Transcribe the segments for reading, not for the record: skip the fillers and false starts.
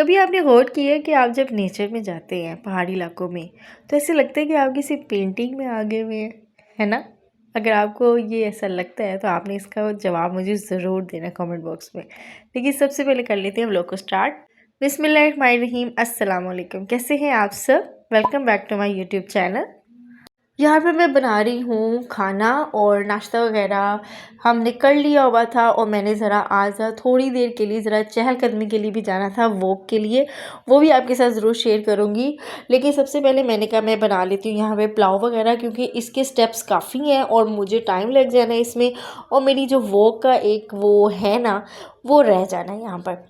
कभी आपने गौर किया है कि आप जब नेचर में जाते हैं पहाड़ी इलाकों में तो ऐसे लगता है कि आप किसी पेंटिंग में आगे हुए हैं, है ना? अगर आपको ये ऐसा लगता है तो आपने इसका जवाब मुझे ज़रूर देना कमेंट बॉक्स में। लेकिन सबसे पहले कर लेते हैं हम लोग को स्टार्ट। बिस्मिल्लाहिर्रहमानिर्रहीम, अस्सलाम वालेकुम। कैसे हैं आप सब? Welcome back to my YouTube channel. यहाँ पर मैं बना रही हूँ खाना और नाश्ता वगैरह हमने कर लिया हुआ था और मैंने ज़रा आज थोड़ी देर के लिए ज़रा चहलकदमी के लिए भी जाना था, वॉक के लिए। वो भी आपके साथ ज़रूर शेयर करूँगी। लेकिन सबसे पहले मैंने कहा मैं बना लेती हूँ यहाँ पे पुलाव वगैरह, क्योंकि इसके स्टेप्स काफ़ी हैं और मुझे टाइम लग जाना है इसमें, और मेरी जो वॉक का एक वो है ना, वो रह जाना है यहाँ पर।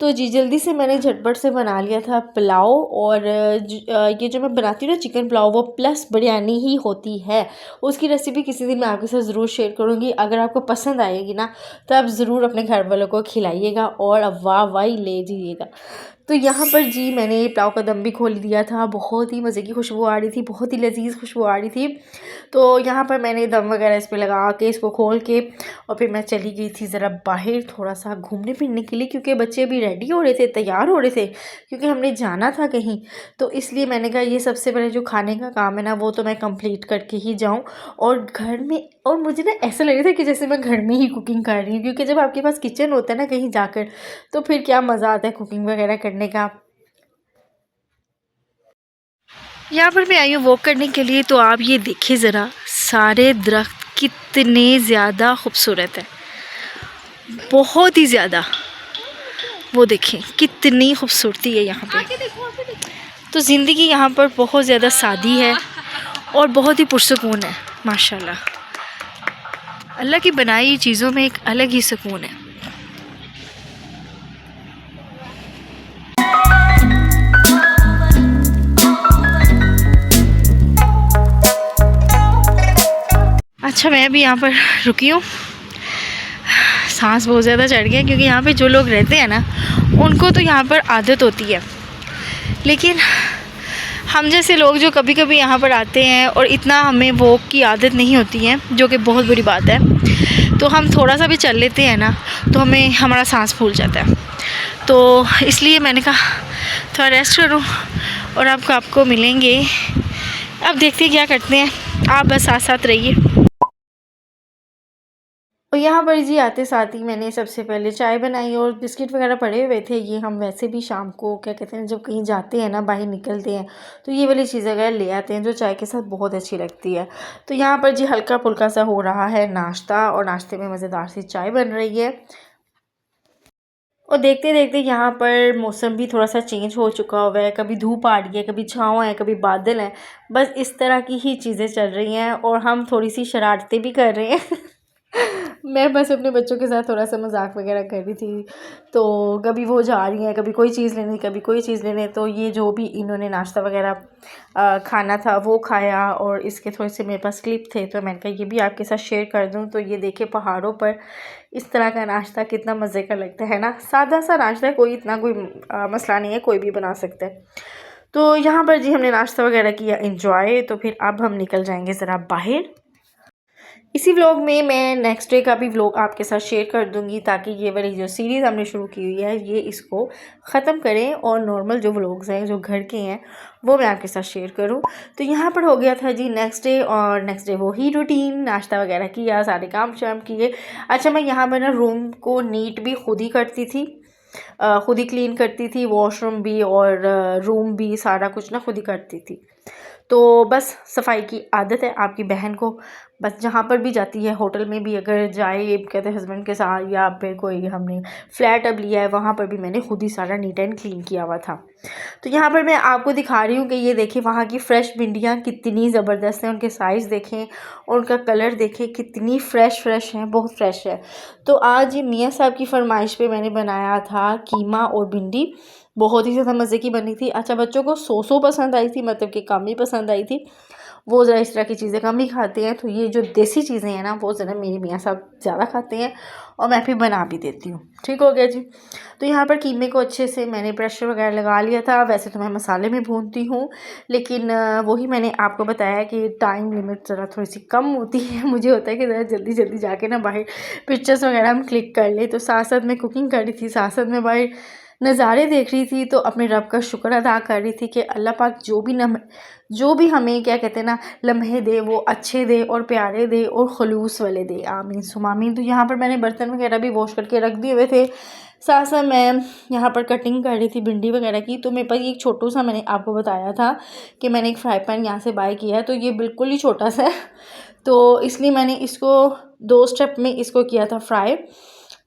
तो जी जल्दी से मैंने झटपट से बना लिया था पुलाव। और ये जो मैं बनाती हूँ ना चिकन पुलाव, वो प्लस बिरयानी ही होती है। उसकी रेसिपी किसी दिन मैं आपके साथ ज़रूर शेयर करूँगी। अगर आपको पसंद आएगी ना तो आप ज़रूर अपने घर वालों को खिलाइएगा और वाह वाही ले जाइएगा। तो यहाँ पर जी मैंने पुलाव का दम भी खोल दिया था। बहुत ही मज़े की खुशबू आ रही थी, बहुत ही लजीज़ खुशबू आ रही थी। तो यहाँ पर मैंने दम वगैरह इस पर लगा के इसको खोल के और फिर मैं चली गई थी ज़रा बाहर थोड़ा सा घूमने फिरने के लिए, क्योंकि बच्चे अभी रेडी हो रहे थे, तैयार हो रहे थे, क्योंकि हमने जाना था कहीं। तो इसलिए मैंने कहा ये सबसे पहले जो खाने का काम है ना वो तो मैं कंप्लीट करके ही जाऊँ। और घर में, और मुझे ना ऐसा लग रहा था कि जैसे मैं घर में ही कुकिंग कर रही हूँ, क्योंकि जब आपके पास किचन होता है ना कहीं जाकर, तो फिर क्या मज़ा आता है कुकिंग वगैरह करने का। यहाँ पर मैं आई हूँ वॉक करने के लिए, तो आप ये देखिए ज़रा सारे दरख्त कितने ज़्यादा खूबसूरत है, बहुत ही ज़्यादा। वो देखें कितनी खूबसूरती है यहाँ पे। तो ज़िंदगी यहाँ पर बहुत ज़्यादा सादी है और बहुत ही पुरसुकून है माशाल्लाह। अल्लाह की बनाई चीज़ों में एक अलग ही सुकून है। अच्छा मैं भी यहाँ पर रुकी हूँ, सांस बहुत ज़्यादा चढ़ गया, क्योंकि यहाँ पे जो लोग रहते हैं ना उनको तो यहाँ पर आदत होती है, लेकिन हम जैसे लोग जो कभी कभी यहाँ पर आते हैं और इतना हमें वॉक की आदत नहीं होती है, जो कि बहुत बुरी बात है, तो हम थोड़ा सा भी चल लेते हैं ना तो हमें हमारा सांस फूल जाता है। तो इसलिए मैंने कहा थोड़ा रेस्ट करूँ और आपको मिलेंगे। अब देखते हैं क्या करते हैं, आप बस साथ साथ रहिए। और यहाँ पर जी आते साथ ही मैंने सबसे पहले चाय बनाई और बिस्किट वगैरह पड़े हुए थे। ये हम वैसे भी शाम को क्या कहते हैं जब कहीं जाते हैं ना, बाहर निकलते हैं, तो ये वाली चीज़ें अगर ले आते हैं जो चाय के साथ बहुत अच्छी लगती है। तो यहाँ पर जी हल्का फुल्का सा हो रहा है नाश्ता, और नाश्ते में मज़ेदार सी चाय बन रही है। और देखते देखते यहाँ पर मौसम भी थोड़ा सा चेंज हो चुका हुआ है, कभी धूप आ रही है, कभी छाँव है, कभी बादल है। बस इस तरह की ही चीज़ें चल रही हैं और हम थोड़ी सी शरारतें भी कर रहे हैं। मैं बस अपने बच्चों के साथ थोड़ा सा मजाक वगैरह कर रही थी। तो कभी वो जा रही हैं, कभी कोई चीज़ लेने, कभी कोई चीज़ लेने। तो ये जो भी इन्होंने नाश्ता वगैरह खाना था वो खाया, और इसके थोड़े से मेरे पास क्लिप थे तो मैंने कहा ये भी आपके साथ शेयर कर दूं। तो ये देखिए पहाड़ों पर इस तरह का नाश्ता कितना मज़े का लगता है ना। सादा सा नाश्ता है, कोई इतना कोई मसला नहीं है, कोई भी बना सकता है। तो यहाँ पर जी हमने नाश्ता वगैरह किया इंजॉय। तो फिर अब हम निकल जाएंगे ज़रा बाहर। इसी व्लॉग में मैं नेक्स्ट डे का भी व्लॉग आपके साथ शेयर कर दूंगी, ताकि ये वाली जो सीरीज़ हमने शुरू की हुई है ये इसको ख़त्म करें और नॉर्मल जो व्लॉग्स हैं जो घर के हैं वो मैं आपके साथ शेयर करूं। तो यहाँ पर हो गया था जी नेक्स्ट डे, और नेक्स्ट डे वही रूटीन, नाश्ता वगैरह किया, सारे काम शाम किए। अच्छा मैं यहाँ पर ना रूम को नीट भी खुद ही करती थी, खुद ही क्लीन करती थी, वॉशरूम भी और रूम भी, सारा कुछ ना खुद ही करती थी। तो बस सफाई की आदत है आपकी बहन को, बस जहाँ पर भी जाती है, होटल में भी अगर जाए कहते हैं हस्बैंड के साथ, या फिर कोई हमने फ्लैट अब लिया है वहाँ पर भी मैंने खुद ही सारा नीट एंड क्लीन किया हुआ था। तो यहाँ पर मैं आपको दिखा रही हूँ कि ये देखें वहाँ की फ़्रेश भिंडियाँ कितनी ज़बरदस्त हैं, उनके साइज़ देखें और उनका कलर देखें, कितनी फ़्रेश हैं, बहुत फ्रेश है। तो आज मियाँ साहब की फरमाइश पे मैंने बनाया था कीमा और भिंडी, बहुत ही ज़्यादा मज़े की बनी थी। अच्छा बच्चों को सो पसंद आई थी, मतलब कि कम ही पसंद आई थी, वो ज़रा इस तरह की चीज़ें कम ही खाते हैं। तो ये जो देसी चीज़ें हैं ना वो ज़रा मेरी मियाँ साहब ज़्यादा खाते हैं और मैं फिर बना भी देती हूँ। ठीक हो गया जी। तो यहाँ पर कीमे को अच्छे से मैंने प्रेशर वगैरह लगा लिया था। वैसे तो मैं मसाले में भूनती हूँ, लेकिन वही मैंने आपको बताया कि टाइम लिमिट ज़रा थोड़ी सी कम होती है। मुझे होता है कि ज़रा जल्दी जल्दी जाके ना बाहर पिक्चर्स वगैरह हम क्लिक कर लें। तो साथ साथ मैं कुकिंग कर रही थी, साथ साथ मैं बाहर नज़ारे देख रही थी तो अपने रब का शुक्र अदा कर रही थी कि अल्लाह पाक जो भी हमें क्या कहते हैं ना लम्हे दे वो अच्छे दे और प्यारे दे और खलूस वाले दे। आमीन सुमा आमीन। तो यहाँ पर मैंने बर्तन वगैरह भी वॉश करके रख दिए हुए थे। साथ साथ मैं यहाँ पर कटिंग कर रही थी भिंडी वगैरह की। तो मेरे पास एक छोटू सा, मैंने आपको बताया था कि मैंने एक फ्राई पैन यहाँ से बाय किया है, तो ये बिल्कुल ही छोटा सा है, तो इसलिए मैंने इसको 2 स्टेप में इसको किया था फ्राई।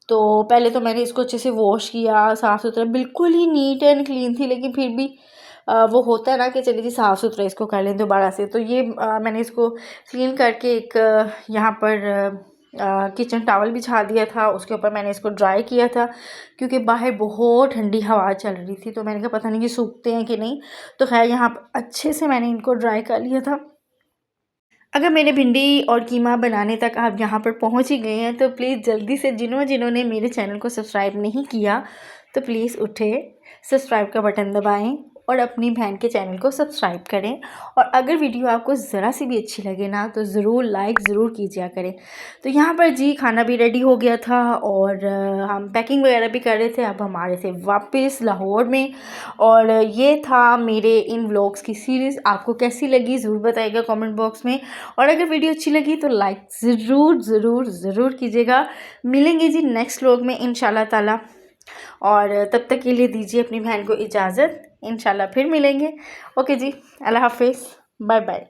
तो पहले तो मैंने इसको अच्छे से वॉश किया, साफ़ सुथरा, बिल्कुल ही नीट एंड क्लीन थी, लेकिन फिर भी वो होता है ना कि चलिए जी साफ़ सुथरा इसको कर लें दोबारा से। तो ये मैंने इसको क्लीन करके एक यहाँ पर किचन टॉवल बिछा दिया था, उसके ऊपर मैंने इसको ड्राई किया था, क्योंकि बाहर बहुत ठंडी हवा चल रही थी। तो मैंने कहा पता नहीं कि सूखते हैं कि नहीं। तो खैर यहाँ पर अच्छे से मैंने इनको ड्राई कर लिया था। अगर मेरे भिंडी और कीमा बनाने तक आप यहाँ पर पहुँच ही गए हैं तो प्लीज़ जल्दी से जिन्होंने मेरे चैनल को सब्सक्राइब नहीं किया तो प्लीज़ उठे, सब्सक्राइब का बटन दबाएं और अपनी बहन के चैनल को सब्सक्राइब करें। और अगर वीडियो आपको ज़रा सी भी अच्छी लगे ना तो ज़रूर लाइक ज़रूर कीजिए करें। तो यहाँ पर जी खाना भी रेडी हो गया था और हम पैकिंग वगैरह भी कर रहे थे। अब हम आ रहे थे वापस लाहौर में। और ये था मेरे इन व्लॉग्स की सीरीज़। आपको कैसी लगी ज़रूर बताइएगा कमेंट बॉक्स में। और अगर वीडियो अच्छी लगी तो लाइक ज़रूर कीजिएगा। मिलेंगे जी नेक्स्ट व्लॉग में इंशाल्लाह ताला। और तब तक के लिए दीजिए अपनी बहन को इजाज़त। इंशाल्लाह फिर मिलेंगे। ओके जी, अल्लाह हाफिज़, बाय बाय।